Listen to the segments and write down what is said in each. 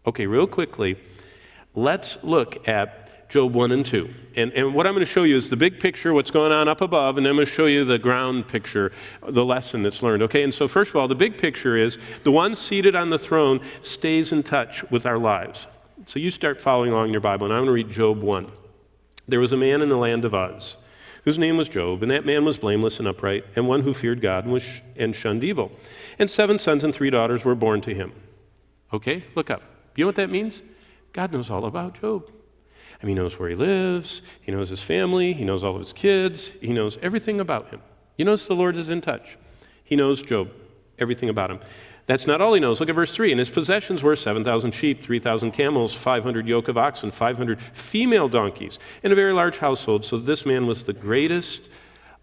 Okay, real quickly, let's look at Job 1 and 2. And what I'm going to show you is the big picture, what's going on up above, and then I'm going to show you the ground picture, the lesson that's learned. Okay, and so first of all, the big picture is the one seated on the throne stays in touch with our lives. So you start following along in your Bible, and I'm going to read Job 1. There was a man in the land of Uz, whose name was Job, and that man was blameless and upright, and one who feared God and shunned evil. And 7 sons and 3 daughters were born to him. Okay, look up. You know what that means? God knows all about Job. I mean, he knows where he lives, he knows his family, he knows all of his kids, he knows everything about him. He knows the Lord is in touch. He knows Job, everything about him. That's not all he knows. Look at verse 3. And his possessions were 7,000 sheep, 3,000 camels, 500 yoke of oxen, 500 female donkeys, and a very large household. So this man was the greatest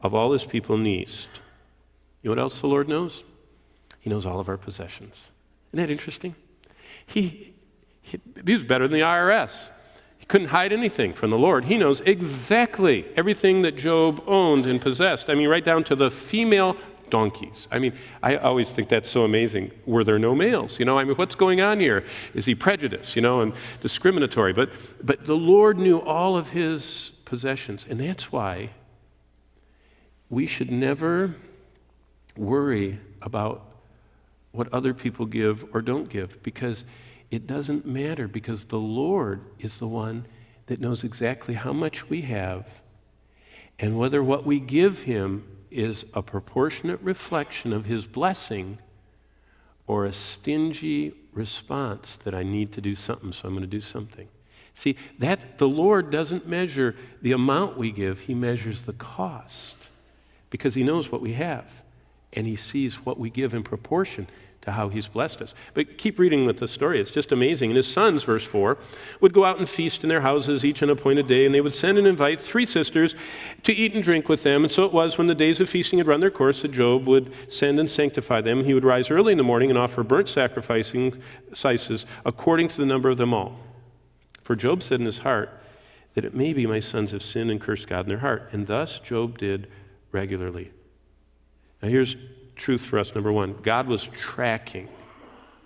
of all his people in the east. You know what else the Lord knows? He knows all of our possessions. Isn't that interesting? He was better than the IRS. He couldn't hide anything from the Lord. He knows exactly everything that Job owned and possessed. I mean, right down to the female donkeys. I mean, I always think that's so amazing. Were there no males? I mean, what's going on here? Is he prejudiced, and discriminatory? But the Lord knew all of his possessions, and that's why we should never worry about what other people give or don't give, because it doesn't matter, because the Lord is the one that knows exactly how much we have, and whether what we give him is a proportionate reflection of his blessing or a stingy response that I need to do something, so I'm going to do something. See, that the Lord doesn't measure the amount we give, he measures the cost, because he knows what we have, and he sees what we give in proportion to how he's blessed us. But keep reading with the story. It's just amazing. And his sons, verse 4, would go out and feast in their houses each on an appointed day, and they would send and invite 3 sisters to eat and drink with them. And so it was, when the days of feasting had run their course, that Job would send and sanctify them. He would rise early in the morning and offer burnt sacrifices according to the number of them all. For Job said in his heart, that it may be my sons have sinned and cursed God in their heart. And thus Job did regularly. Now here's truth for us, number 1. God was tracking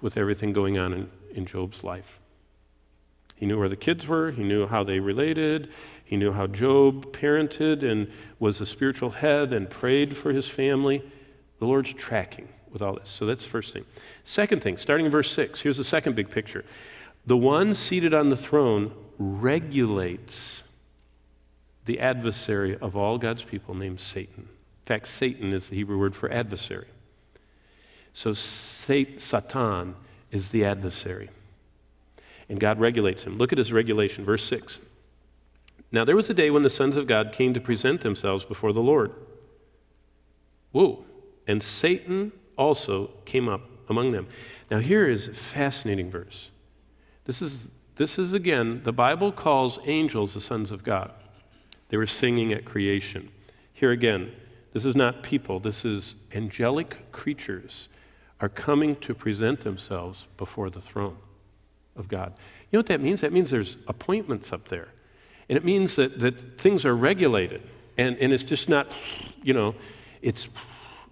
with everything going on in Job's life. He knew where the kids were. He knew how they related. He knew how Job parented and was the spiritual head and prayed for his family. The Lord's tracking with all this. So that's the first thing. Second thing, starting in verse 6, here's the second big picture. The one seated on the throne regulates the adversary of all God's people, named Satan. In fact, Satan is the Hebrew word for adversary. So Satan is the adversary. And God regulates him. Look at his regulation, verse 6. Now there was a day when the sons of God came to present themselves before the Lord. Whoa. And Satan also came up among them. Now here is a fascinating verse. This is again, the Bible calls angels the sons of God. They were singing at creation. Here again, this is not people, this is angelic creatures are coming to present themselves before the throne of God. You know what that means? That means there's appointments up there. And it means that things are regulated. And it's just not, it's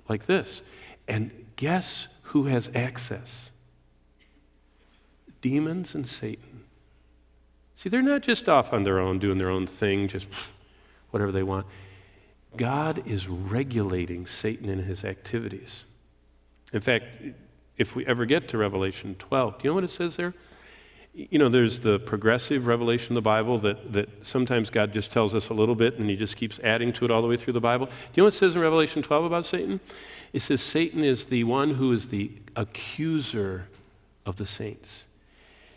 like this. And guess who has access? Demons and Satan. See, they're not just off on their own, doing their own thing, just whatever they want. God is regulating Satan in his activities. In fact, if we ever get to Revelation 12, do you know what it says there? There's the progressive revelation of the Bible that sometimes God just tells us a little bit and he just keeps adding to it all the way through the Bible. Do you know what it says in Revelation 12 about Satan? It says Satan is the one who is the accuser of the saints.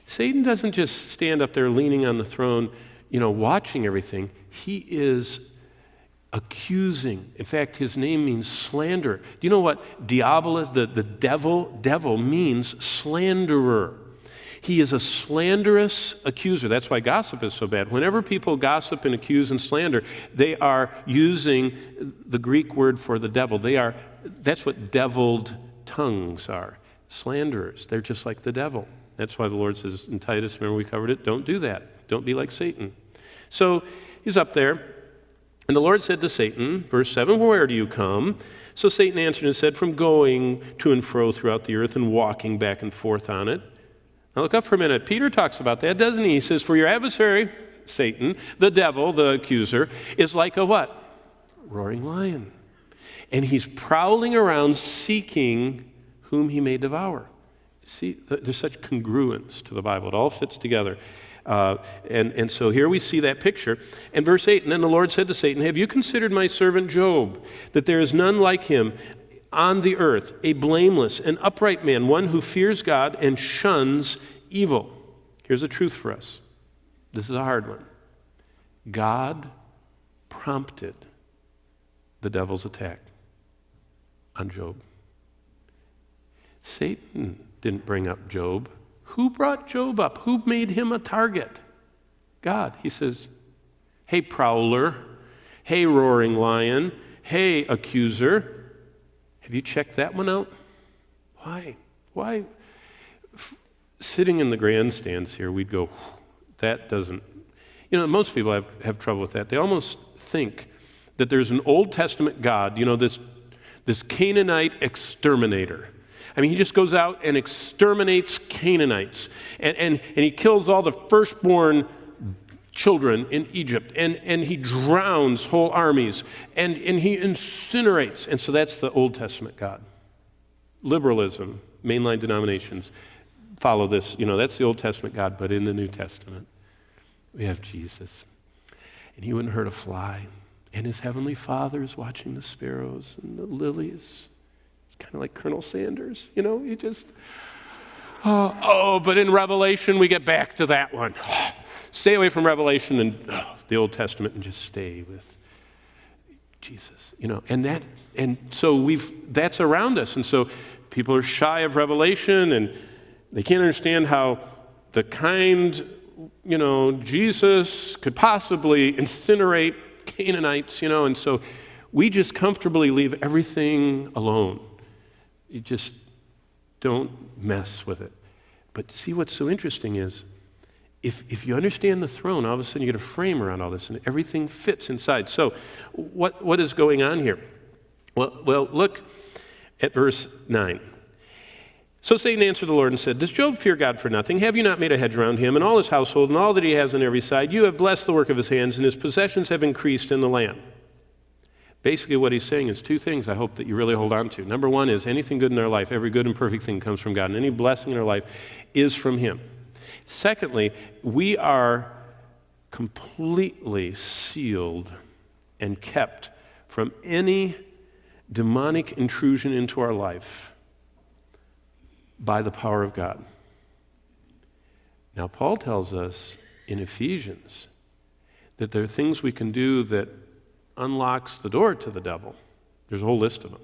Satan doesn't just stand up there leaning on the throne, watching everything. He is accusing. In fact, his name means slander. Do you know what diabolus, the devil means slanderer? He is a slanderous accuser. That's why gossip is so bad. Whenever people gossip and accuse and slander, they are using the Greek word for the devil. That's what deviled tongues are. Slanderers. They're just like the devil. That's why the Lord says in Titus, remember we covered it, don't do that. Don't be like Satan. So he's up there. And the Lord said to Satan, verse 7, where do you come? So Satan answered and said, from going to and fro throughout the earth and walking back and forth on it. Now look up for a minute. Peter talks about that, doesn't he? He says, for your adversary, Satan, the devil, the accuser, is like a what? Roaring lion. And he's prowling around seeking whom he may devour. See, there's such congruence to the Bible. It all fits together. And so here we see that picture. And verse 8, and then the Lord said to Satan, have you considered my servant Job, that there is none like him on the earth, a blameless and upright man, one who fears God and shuns evil? Here's a truth for us. This is a hard one. God prompted the devil's attack on Job. Satan didn't bring up Job. Who brought Job up? Who made him a target? God. He says, hey, prowler. Hey, roaring lion. Hey, accuser. Have you checked that one out? Why? Why? Sitting in the grandstands here, we'd go, that doesn't... You know, most people have trouble with that. They almost think that there's an Old Testament God, you know, this Canaanite exterminator. I mean, he just goes out and exterminates Canaanites. And he kills all the firstborn children in Egypt. And he drowns whole armies. And he incinerates. And so that's the Old Testament God. Liberalism, mainline denominations follow this. You know, that's the Old Testament God. But in the New Testament, we have Jesus. And he wouldn't hurt a fly. And his heavenly Father is watching the sparrows and the lilies. Kind of like Colonel Sanders, you know, you just, but in Revelation, we get back to that one. Stay away from Revelation and the Old Testament and just stay with Jesus, you know, and so that's around us. And so people are shy of Revelation and they can't understand how the kind, you know, Jesus could possibly incinerate Canaanites, you know, and so we just comfortably leave everything alone. You just don't mess with it. But see, what's so interesting is if you understand the throne, all of a sudden you get a frame around all this and everything fits inside. So what is going on here? Well, look at verse 9. So Satan answered the Lord and said, does Job fear God for nothing? Have you not made a hedge around him and all his household and all that he has on every side? You have blessed the work of his hands and his possessions have increased in the land. Basically, what he's saying is two things I hope that you really hold on to. Number one is anything good in our life, every good and perfect thing comes from God, and any blessing in our life is from him. Secondly, we are completely sealed and kept from any demonic intrusion into our life by the power of God. Now, Paul tells us in Ephesians that there are things we can do that unlocks the door to the devil. There's a whole list of them.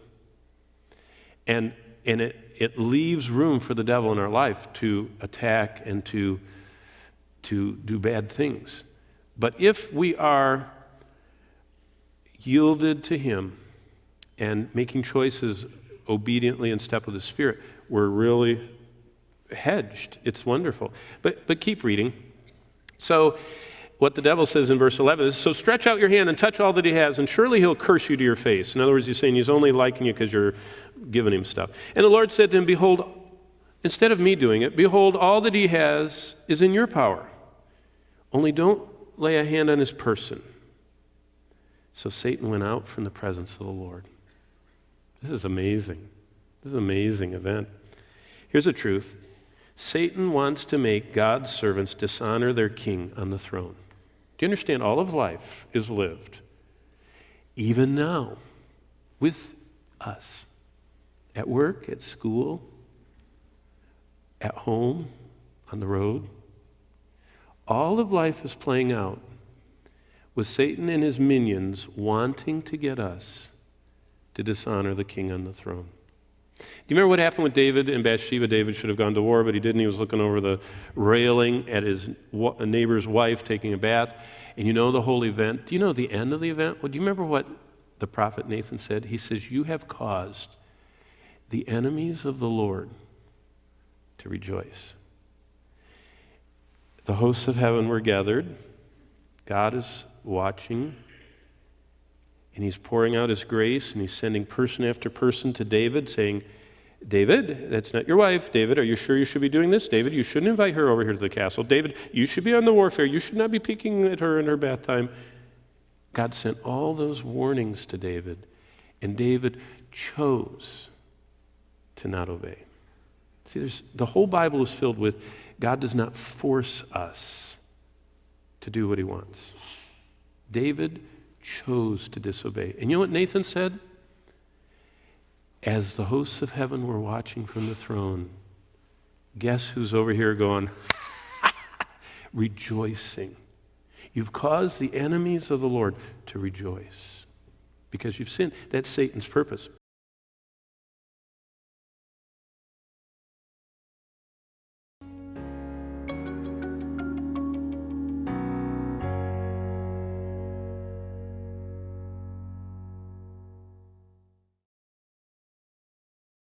And it leaves room for the devil in our life to attack and to do bad things. But if we are yielded to him and making choices obediently in step with the Spirit, we're really hedged. It's wonderful. But keep reading. So what the devil says in verse 11 is, so stretch out your hand and touch all that he has, and surely he'll curse you to your face. In other words, he's saying he's only liking you because you're giving him stuff. And the Lord said to him, behold, instead of me doing it, behold, all that he has is in your power. Only don't lay a hand on his person. So Satan went out from the presence of the Lord. This is amazing. This is an amazing event. Here's the truth. Satan wants to make God's servants dishonor their king on the throne. Do you understand? All of life is lived, even now, with us. At work, at school, at home, on the road. All of life is playing out with Satan and his minions wanting to get us to dishonor the king on the throne. Do you remember what happened with David and Bathsheba? David should have gone to war, but he didn't. He was looking over the railing at his neighbor's wife taking a bath. And you know the whole event. Do you know the end of the event? Well, do you remember what the prophet Nathan said? He says, you have caused the enemies of the Lord to rejoice. The hosts of heaven were gathered. God is watching. And he's pouring out his grace, and he's sending person after person to David, saying, David, that's not your wife. David, are you sure you should be doing this? David, you shouldn't invite her over here to the castle. David, you should be on the warfare. You should not be peeking at her in her bath time. God sent all those warnings to David, and David chose to not obey. See, the whole Bible is filled with God does not force us to do what he wants. David chose to disobey. And you know what Nathan said? As the hosts of heaven were watching from the throne, guess who's over here going, rejoicing. You've caused the enemies of the Lord to rejoice because you've sinned. That's Satan's purpose.